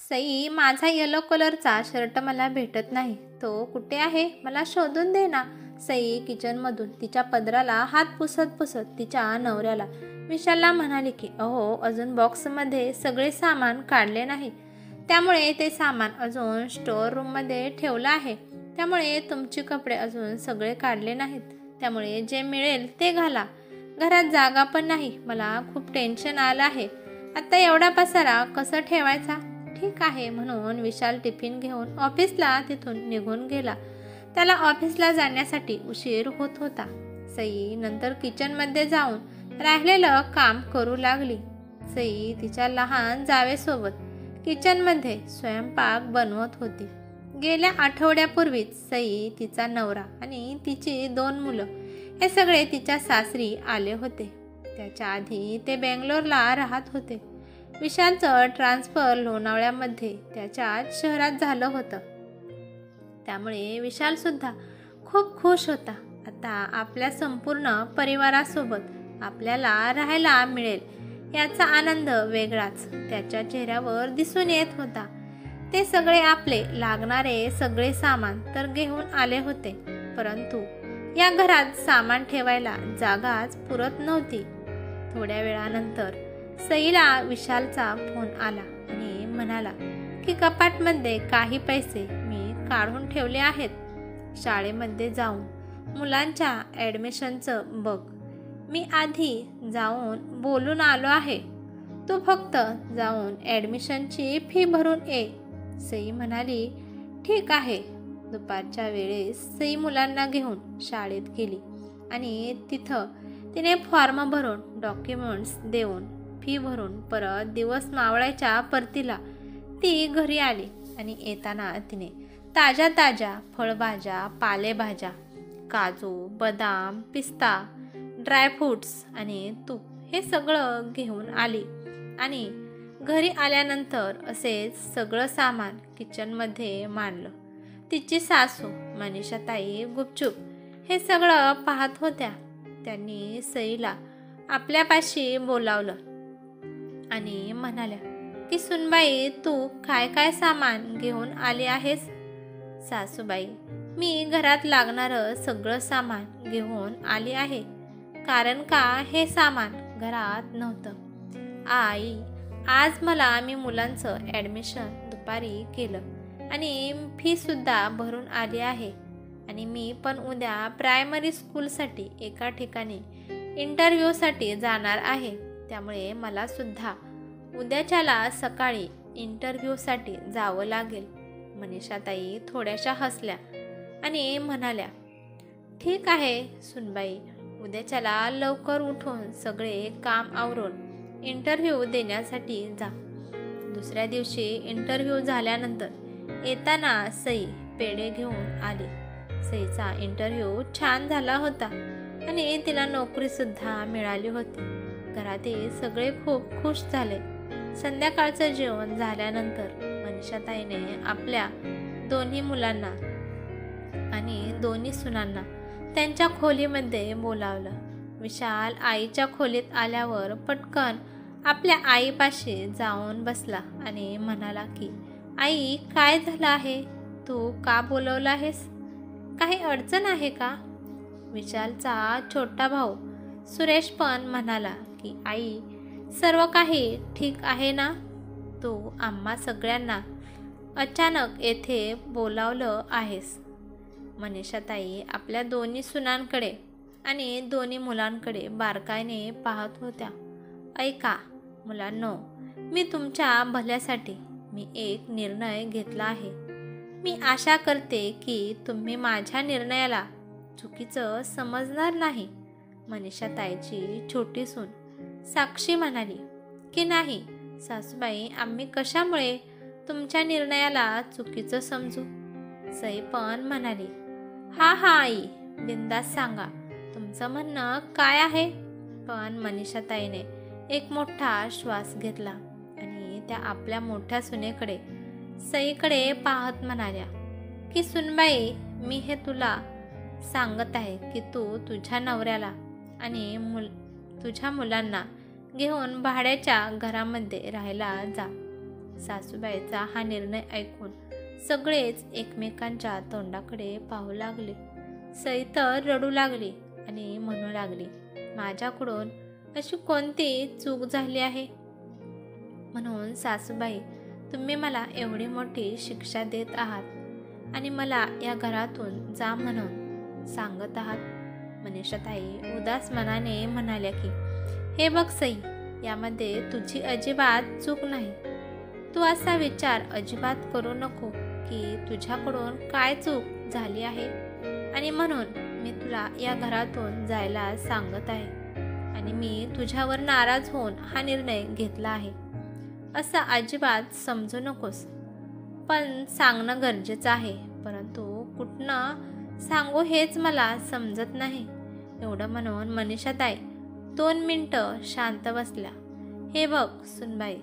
सई, माझा येलो कलरचा शर्ट मला भेटत नाही. तो कुठे आहे? मला शोधून दे ना. सई किचनमधून तिच्या पदराला हात पुसत पुसत तिच्या नवऱ्याला विशालला म्हणाली की अहो, अजून बॉक्समध्ये सगळे सामान काढले नाही. त्यामुळे ते सामान अजून स्टोअर रूममध्ये ठेवलं आहे. त्यामुळे तुमचे कपडे अजून सगळे काढले नाहीत. त्यामुळे जे मिळेल ते घाला. घरात जागा पण नाही. मला खूप टेन्शन आलं आहे. आता एवढा पसारा कसं ठेवायचा? ठीक आहे म्हणून विशाल टिफिन घेऊन ऑफिसला तिथून निघून गेला. त्याला ऑफिसला जाण्यासाठी उशीर होत होता. सई नंतर किचनमध्ये जाऊन राहिलेलं काम करू लागली. सई तिच्या लहान जावेसोबत किचनमध्ये स्वयंपाक बनवत होती. गेल्या आठवड्यापूर्वीच सई, तिचा नवरा आणि तिची 2 मुलं हे सगळे तिच्या सासरी आले होते. त्याच्या आधी ते बेंगलोरला राहत होते. विशालचं ट्रान्सफर लोणावळ्यामध्ये त्याच्याच शहरात झालं होतं. त्यामुळे विशालसुद्धा खूप खुश होता. आता आपल्या संपूर्ण परिवारासोबत आपल्याला राहायला मिळेल याचा आनंद वेगळाच त्याच्या चेहऱ्यावर दिसून येत होता. ते सगळे आपले लागणारे सगळे सामान तर घेऊन आले होते, परंतु या घरात सामान ठेवायला जागाच पुरत नव्हती. थोड्या वेळानंतर सईला विशालचा फोन आला आणि म्हणाला की कपाटमध्ये काही पैसे मी काढून ठेवले आहेत. शाळेमध्ये जाऊन मुलांच्या ॲडमिशनचं बघ. मी आधी जाऊन बोलून आलो आहे. तू फक्त जाऊन ॲडमिशनची फी भरून ये. सई म्हणाली ठीक आहे. दुपारच्या वेळेस सई मुलांना घेऊन शाळेत गेली आणि तिथं तिने फॉर्म भरून, डॉक्युमेंट्स देऊन, फी भरून परत दिवस मावळायच्या परतीला ती घरी आली आणि येताना तिने ताज्या ताज्या फळभाज्या, पालेभाज्या, काजू, बदाम, पिस्ता, ड्रायफ्रूट्स आणि तूप हे सगळं घेऊन आली. आणि घरी आल्यानंतर असेच सगळं सामान किचनमध्ये मांडलं. तिची सासू मनीषाताई गुपचूप हे सगळं पाहत होत्या. त्यांनी सईला आपल्यापाशी बोलावलं आणि म्हणाल्या की सुनबाई, तू काय काय सामान घेऊन आली आहेस? सासूबाई, मी घरात लागणारं सगळं सामान घेऊन आली आहे. कारण का हे सामान घरात नव्हतं. आई, आज मी मुलांचं ॲडमिशन दुपारी केलं आणि फीसुद्धा भरून आली आहे. आणि मी पण उद्या प्रायमरी स्कूलसाठी एका ठिकाणी इंटरव्ह्यूसाठी जाणार आहे. त्यामुळे मला सुद्धा उद्याच्याला सकाळी इंटरव्ह्यूसाठी जावं लागेल. मनीषाताई थोड्याशा हसल्या आणि म्हणाल्या ठीक आहे सुनबाई, उद्याच्याला लवकर उठून सगळे काम आवरून इंटरव्ह्यू देण्यासाठी जा. दुसऱ्या दिवशी इंटरव्ह्यू झाल्यानंतर येताना सई पेढे घेऊन आली. सईचा इंटरव्ह्यू छान झाला होता आणि तिला नोकरीसुद्धा मिळाली होती. घरातील सगळे खूप खुश झाले. संध्याकाळचं जेवण झाल्यानंतर मनीषाताईने आपल्या 2 मुलांना आणि 2 सुनांना त्यांच्या खोलीमध्ये बोलावलं. विशाल आईच्या खोलीत आल्यावर पटकन आपल्या आईपाशी जाऊन बसला आणि म्हणाला की आई, काय झालं आहे? तू का बोलवलं आहेस? काही अडचण आहे का? विशालचा छोटा भाऊ सुरेश पण म्हणाला की आई, सर्व काही ठीक आहे ना? तू आम्हा सगळ्यांना अचानक येथे बोलावलं आहेस. मनीषाताई आपल्या 2 सुनांकडे आणि 2 मुलांकडे बारकाईने पाहत होत्या. ऐका मुलांनो, मी तुमच्या भल्यासाठी मी एक निर्णय घेतला आहे. मी आशा करते की तुम्ही माझ्या निर्णयाला चुकीचं समजणार नाही. मनीषाताईची छोटी सून साक्षी म्हणाली की नाही सासूबाई, आम्ही कशामुळे तुमच्या निर्णयाला चुकीचं समजू? सई पण म्हणाली हा आई, बिंदास सांगा तुमचं म्हणणं काय आहे. पण मनीषाताईने एक मोठा श्वास घेतला आणि त्या आपल्या मोठ्या सुनेकडे सईकडे पाहत म्हणाल्या की सुनबाई, मी हे तुला सांगत आहे की तू तुझ्या नवऱ्याला आणि तुझ्या मुलांना घेऊन भाड्याच्या घरामध्ये राहायला जा. सासूबाईचा हा निर्णय ऐकून सगळेच एकमेकांच्या तोंडाकडे पाहू लागले. सई तर रडू लागली आणि म्हणू लागली, माझ्याकडून अशी कोणती चूक झाली आहे म्हणून सासूबाई तुम्ही मला एवढी मोठी शिक्षा देत आहात आणि मला या घरातून जा म्हणून सांगत आहात. मनीषाताई उदास मनाने म्हणाल्या की हे बघ सई, यामध्ये तुझी अजिबात चूक नाही. तू असा विचार अजिबात करू नको की तुझ्याकडून काय चूक झाली आहे आणि म्हणून मी तुला या घरातून जायला सांगत आहे आणि मी तुझ्यावर नाराज होऊन हा निर्णय घेतला आहे असं अजिबात समजू नकोस. पण सांगणं गरजेचं आहे, परंतु कुठनं सांगू हेच मला समजत नाही. एवढं म्हणून मनीषाताई 2 मिनिटं शांत बसल्या. हे बघ सुनबाई,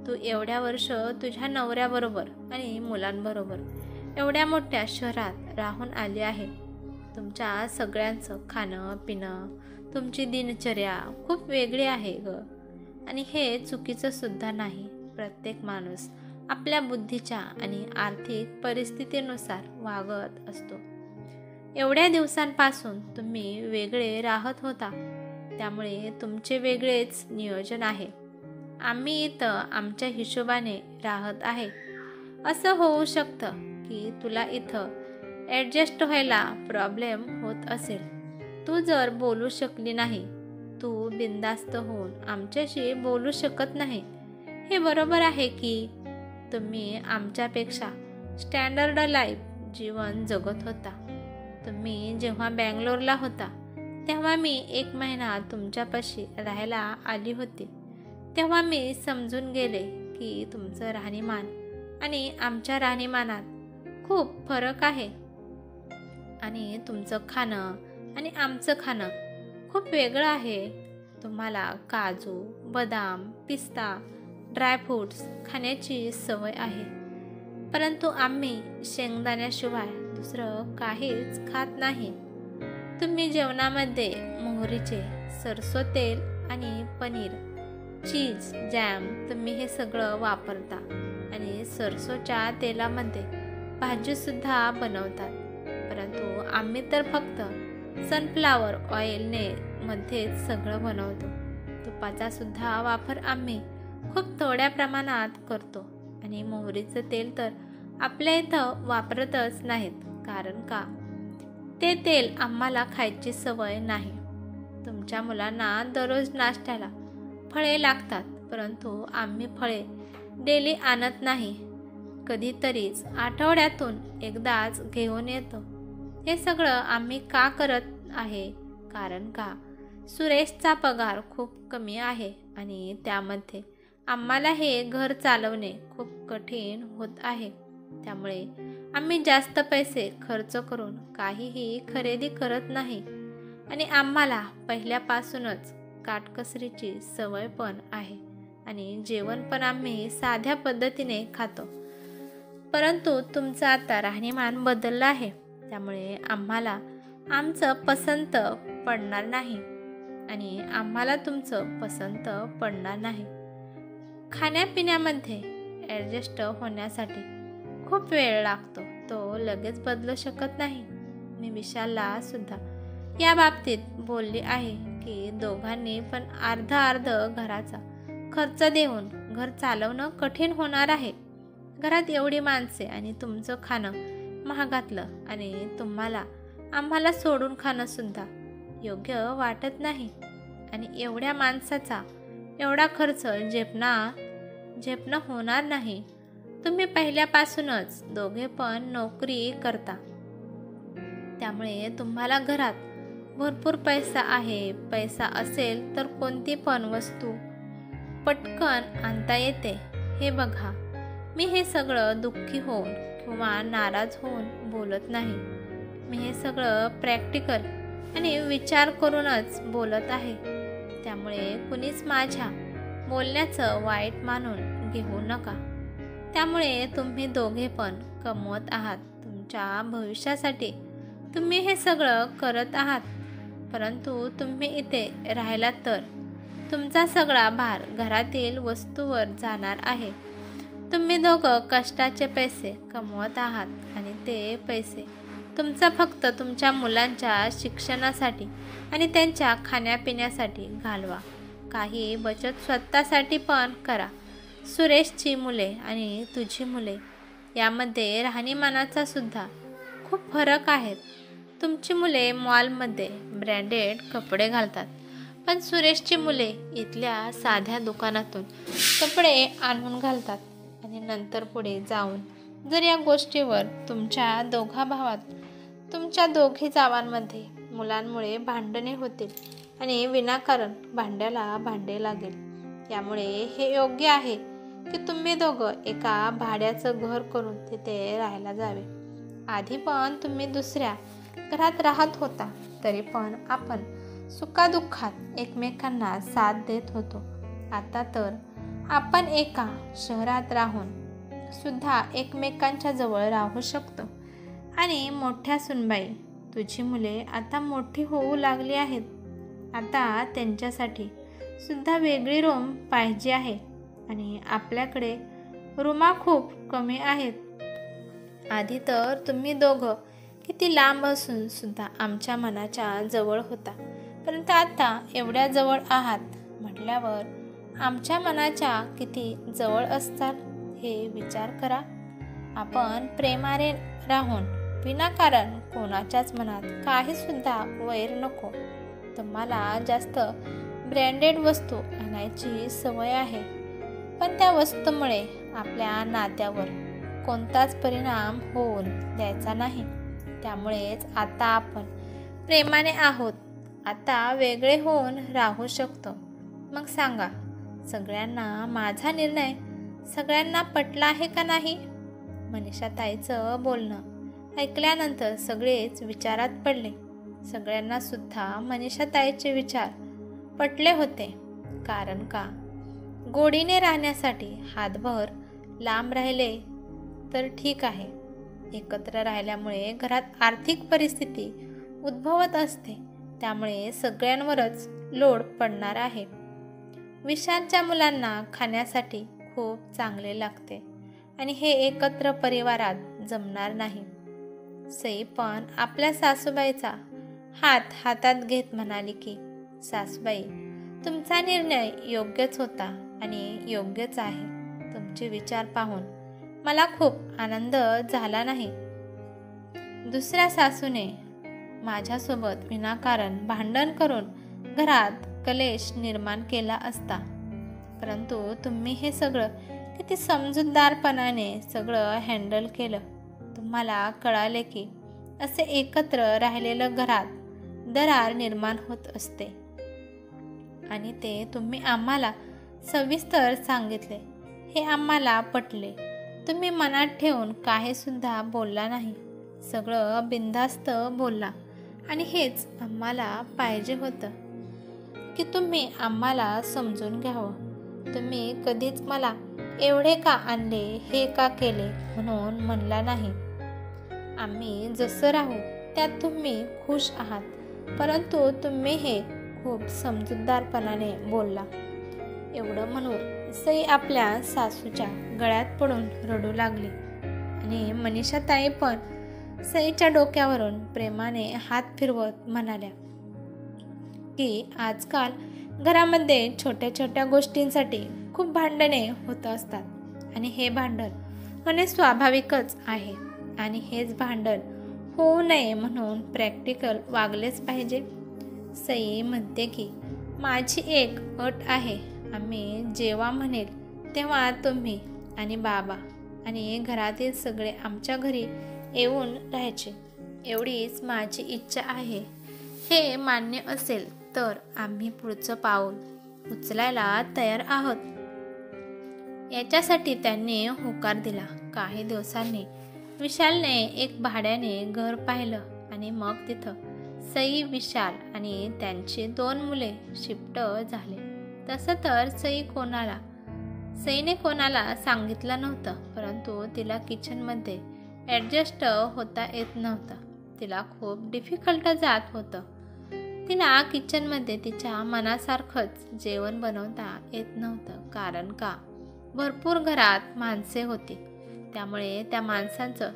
तू एवढ्या वर्ष तुझ्या नवऱ्याबरोबर आणि मुलांबरोबर एवढ्या मोठ्या शहरात राहून आली आहे. तुमच्या सगळ्यांचं खाणं पिणं, तुमची दिनचर्या खूप वेगळी आहे ग. आणि हे चुकीचं सुद्धा नाही. प्रत्येक माणूस आपल्या बुद्धीच्या आणि आर्थिक परिस्थितीनुसार वागत असतो. एवढ्या दिवसांपासून तुम्ही वेगळे राहत होता, त्यामुळे तुमचे वेगळेच नियोजन आहे. आम्ही इथं आमच्या हिशोबाने राहत आहे. असं होऊ शकतं की तुला इथं ॲडजस्ट व्हायला प्रॉब्लेम होत असेल. तू जर बोलू शकली नाही, तू बिनधास्त होऊन आमच्याशी बोलू शकत नाही, हे बरोबर आहे की तुम्ही आमच्यापेक्षा स्टँडर्ड लाईफ जीवन जगत होता. तुम्ही जेव्हा बँगलोरला होता तेव्हा मी 1 महिना तुमच्यापाशी राहायला आली होती. तेव्हा मी समजून गेले की तुमचं राहणीमान आणि आमच्या राहणीमानात खूप फरक आहे आणि तुमचं खाणं आणि आमचं खाणं खूप वेगळं आहे. तुम्हाला काजू, बदाम, पिस्ता, ड्रायफ्रूट्स खाण्याची सवय आहे, परंतु आम्ही शेंगदाण्याशिवाय दुसरं काहीच खात नाही. तुम्ही जेवणामध्ये मोहरीचे, सरसो तेल आणि पनीर, चीज, जॅम तुम्ही हे सगळं वापरता आणि सरसोच्या तेलामध्ये भाजीसुद्धा बनवतात. परंतु आम्ही तर फक्त सनफ्लावर ऑइलने मध्येच सगळं बनवतो. तुपाचा सुद्धा वापर आम्ही खूप थोड्या प्रमाणात करतो आणि मोहरीचं तेल तर आपल्या इथं वापरतच नाहीत. कारण का, ते तेल आम्हाला खायची सवय नाही. तुमच्या मुलांना दररोज नाश्त्याला फळे लागतात, परंतु आम्ही फळे डेली आणत नाही. कधीतरीच आठवड्यातून एकदाच घेऊन येतो. हे सगळं आम्ही का करत आहे? कारण का, सुरेशचा पगार खूप कमी आहे आणि त्यामध्ये आम्हाला हे घर चालवणे खूप कठीण होत आहे. त्यामुळे आम्ही जास्त पैसे खर्च करून काहीही खरेदी करत नाही आणि आम्हाला पहिल्यापासूनच काटकसरीची सवय पण आहे आणि जेवण पण आम्ही साध्या पद्धतीने खातो. परंतु तुमचं आता राहणीमान बदललं आहे, त्यामुळे आम्हाला आमचं पसंत पडणार नाही आणि आम्हाला तुमचं पसंत पडणार नाही. खाण्यापिण्यामध्ये ॲडजस्ट होण्यासाठी खूप वेळ लागतो, तो लगेच बदलू शकत नाही. मी विशालला सुद्धा या बाबतीत बोलली आहे की दोघांनी पण अर्ध घराचा खर्च देऊन घर चालवणं कठीण होणार आहे. घरात एवढी माणसे आणि तुमचं खाणं महागातलं आणि तुम्हाला आम्हाला सोडून खाणं सुद्धा योग्य वाटत नाही आणि एवढ्या माणसाचा एवढा खर्च झेपणं होणार नाही. तुम्ही पहिल्यापासूनच दोघे पण नोकरी करता, त्यामुळे तुम्हाला घरात भरपूर पैसा आहे. पैसा असेल तर कोणती पण वस्तू पटकन आणता येते. हे बघा, मी हे सगळं दुःखी होऊन किंवा नाराज होऊन बोलत नाही. मी हे सगळं प्रॅक्टिकल आणि विचार करूनच बोलत आहे. त्यामुळे कुणीच माझ्या बोलण्याचं वाईट मानून घेऊ नका. त्यामुळे तुम्ही दोघे पण कमवत आहात. तुमच्या भविष्यासाठी तुम्ही हे सगळं करत आहात, परंतु तुम्ही इथे राहिलात तर तुमचा सगळा भार घरातील वस्तूवर जाणार आहे. तुम्ही दोघं कष्टाचे पैसे कमवत आहात आणि ते पैसे तुमचा फक्त तुमच्या मुलांच्या शिक्षणासाठी आणि त्यांच्या खाण्यापिण्यासाठी घालवा. काही बचत स्वतःसाठी पण करा. सुरेशची मुले आणि तुझी मुले यामध्ये राहणीमानाचा सुद्धा खूप फरक आहेत. तुमची मुले मॉलमध्ये ब्रँडेड कपडे घालतात, पण सुरेशची मुले इथल्या साध्या दुकानातून कपडे आणून घालतात. आणि नंतर पुढे जाऊन जर या गोष्टीवर तुमच्या दोघी जावांमध्ये मुलांमुळे भांडणे होतील आणि विनाकारण भांड्याला भांडे लागेल. त्यामुळे हे योग्य आहे की तुम्ही दोघं एका भाड्याचं घर करून तिथे राहायला जावे. आधी पण तुम्ही दुसऱ्या घरात राहत होता, तरी पण आपण सुखादुःखात एकमेकांना साथ देत होतो. आता तर आपण एका शहरात राहून सुद्धा एकमेकांच्या जवळ राहू शकतो. आणि मोठ्या सुनबाई, तुझी मुले आता मोठी होऊ लागली आहेत. आता त्यांच्यासाठी सुद्धा वेगळी रूम पाहिजे आहे आणि आपल्याकडे रूमा खूप कमी आहेत. आधी तर तुम्ही दोघं किती लांब असून सुद्धा आमच्या मनाच्या जवळ होता, परंतु आता एवढ्या जवळ आहात म्हटल्यावर आमच्या मनाच्या किती जवळ असतात हे विचार करा. आपण प्रेमाने राहून विनाकारण कोणाच्याच मनात काही सुद्धा वैर नको. तुम्हाला जास्त ब्रँडेड वस्तू आणायची सवय आहे, पण त्या वस्तूमुळे आपल्या नात्यावर कोणताच परिणाम होऊन द्यायचा नाही. त्यामुळेच आता आपण प्रेमाने आहोत. आता वेगळे होऊन राहू शकतो. मग सांगा, सगळ्यांना माझा निर्णय सगळ्यांना पटला आहे का नाही? मनीषाताईचं बोलणं ऐकल्यानंतर सगळेच विचारात पडले. सगळ्यांना सुद्धा मनीषाताईचे विचार पटले होते. कारण का, गोडीने राहण्यासाठी हातभर लांब राहिले तर ठीक आहे. एकत्र राहिल्यामुळे घरात आर्थिक परिस्थिती उद्भवत असते, त्यामुळे सगळ्यांवरच लोड पडणार आहे. विशालच्या मुलांना खाण्यासाठी खूप चांगले लागते आणि हे एकत्र परिवारात जमणार नाही. सई पण आपल्या सासूबाईचा हात हातात घेत म्हणाली की, सासूबाई, तुमचा निर्णय योग्यच होता आणि योग्यच आहे. तुमचे विचार पाहून मला खूप आनंद झाला नाही. दुसऱ्या सासूने माझ्यासोबत विनाकारण भांडण करून घरात कलेश निर्माण केला असता, परंतु तुम्ही हे सगळं किती समजूतदारपणाने सगळं हँडल केलं. तुम्हाला कळाले की असे एकत्र राहिलेलं घरात दरार निर्माण होत असते आणि ते तुम्ही आम्हाला सविस्तर सांगितले. हे आम्हाला पटले. तुम्ही मनात ठेवून काही सुद्धा बोलला नाही. सगळं बिनधास्त बोलला आणि हेच आम्हाला पाहिजे होतं की तुम्ही आम्हाला समजून घ्यावं. तुम्ही कधीच मला एवढे का आणले, हे का केले म्हणून म्हणला नाही. आम्ही जसं राहू त्यात तुम्ही खुश आहात, परंतु तुम्ही हे खूप समजूतदारपणाने बोलला. एवढं म्हणून सई आपल्या सासूच्या गळ्यात पडून रडू लागली आणि मनीषाताई पण सईच्या डोक्यावरून प्रेमाने हात फिरवत म्हणाल्या की आजकाल घरामध्ये छोट्या छोट्या गोष्टींसाठी खूप भांडणे होत असतात आणि हे भांडण होणे स्वाभाविकच आहे आणि हेच भांडण होऊ नये म्हणून प्रॅक्टिकल वागलेच पाहिजे. सई म्हणते की माझी एक अट आहे. आम्ही जेव्हा म्हणेल तेव्हा तुम्ही आणि बाबा आणि घरातील सगळे आमच्या घरी येऊन राहायचे, एवढीच माझी इच्छा आहे. हे मान्य असेल तर आम्ही पुढचं पाऊल उचलायला तयार आहोत. याच्यासाठी त्यांनी होकार दिला. काही दिवसांनी विशालने एक भाड्याने घर पाहिलं आणि मग तिथं सई, विशाल आणि त्यांची 2 मुले शिफ्ट झाले. तसं तर सईने कोणाला सांगितलं नव्हतं, परंतु तिला किचनमध्ये ॲडजस्ट होता येत नव्हतं. तिला खूप डिफिकल्ट जात होतं. तिला किचनमध्ये तिच्या मनासारखंच जेवण बनवता येत नव्हतं. कारण का, भरपूर घरात माणसे होती, त्यामुळे त्या माणसांचं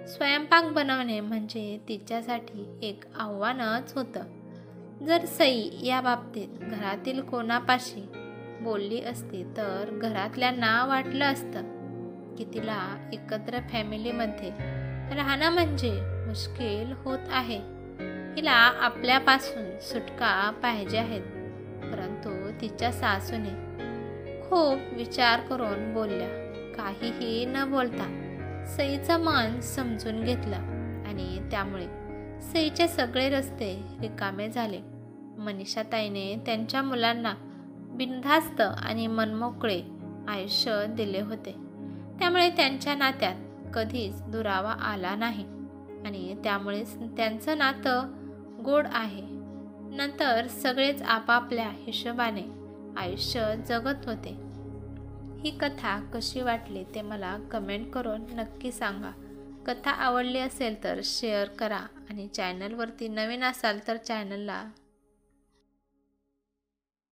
स्वयंपाक बनवणे म्हणजे तिच्यासाठी एक आव्हानच होतं. जर सई या बाबतीत घरातील कोणापाशी बोलली असती तर घरातल्यांना वाटलं असतं की तिला एकत्र फॅमिलीमध्ये राहणं म्हणजे मुश्किल होत आहे. हिला आपल्यापासून सुटका पाहिजे आहेत. परंतु तिच्या सासूने खूप विचार करून बोलल्या. काहीही न बोलता सईचं मन समजून घेतलं आणि त्यामुळे सईचे सगळे रस्ते रिकामे झाले. मनीषाताईने त्यांच्या मुलांना बिनधास्त आणि मनमोकळे आयुष्य दिले होते, त्यामुळे त्यांच्या नात्यात कधीच दुरावा आला नाही आणि त्यामुळेच त्यांचं नातं गोड आहे. नंतर सगळेच आपापल्या हिशोबाने आयुष्य जगत होते. ही कथा कशी वाटली ते मला कमेंट करून नक्की सांगा. कथा आवडली असेल तर शेअर करा आणि चॅनलवरती नवीन असाल तर चॅनलला